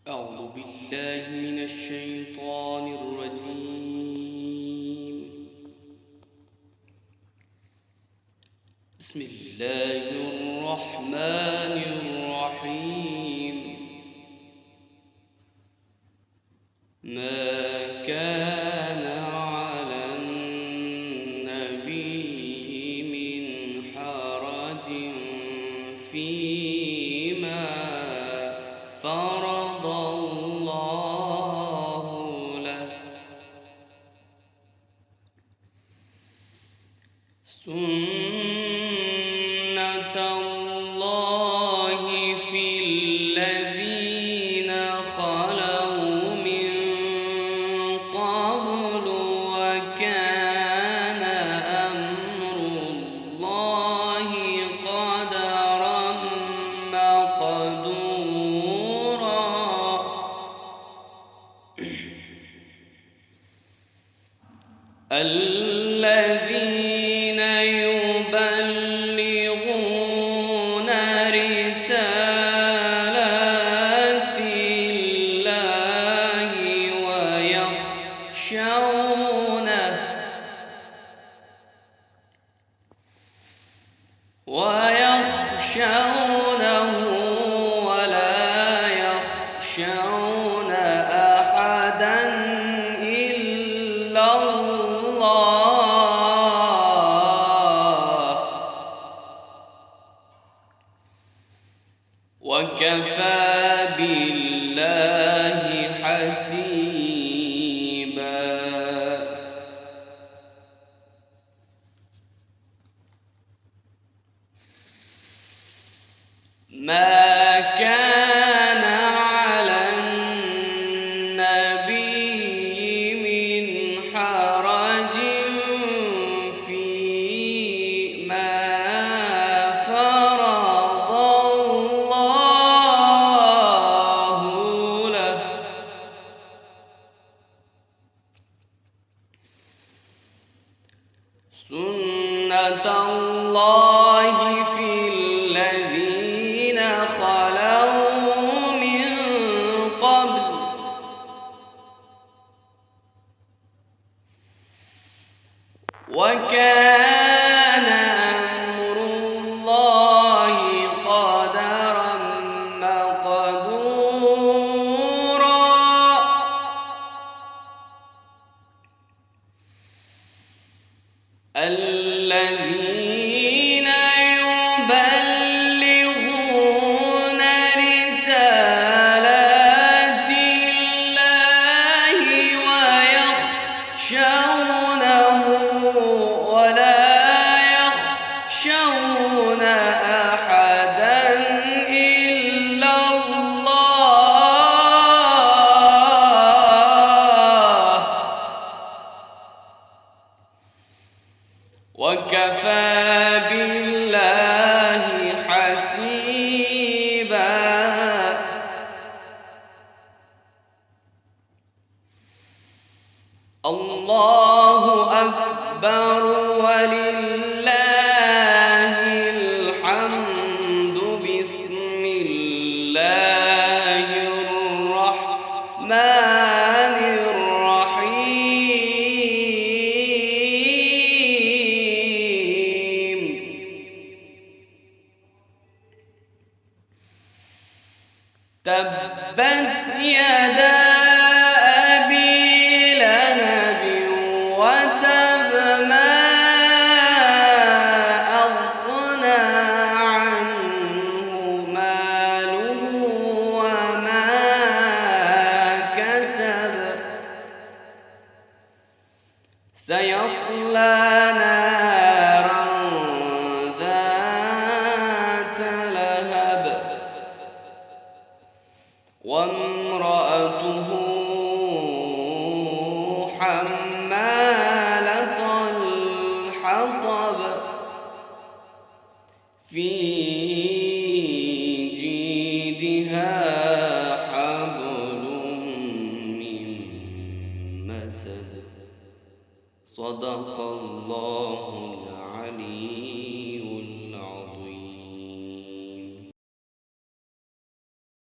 أعوذ بالله من الشيطان الرجيم. بسم الله الرحمن الرحيم. ما كان على النبي من حرج فيما فرض الله له، سنة الله في الذين خلوا من قبل، وكان أمر الله قدرا مقدورا. الذين يبلغون رسالات الله ويخشونه ولا يخشون أحدا إلا الله، وكفى بالله حسيبا. ما كان على النبي من حرج فيما فرض الله له، سنة الله في الذين خلوا من قبل، وكان أمر الله قدرا مقدورا. الذين يبلغون رسالات الله ويخشونه ولا يخشون أحدا إلا الله، وكفى بالله حسيبا. الله أكبر ولله الحمد. بسم الله الرحمن الرحيم. تبت يدا أبي لهب وتب، ما أغنى عنه ماله وما كسب، سيصلى نارا ذات لهب، وامرأته حمالة الحطب، في جيدها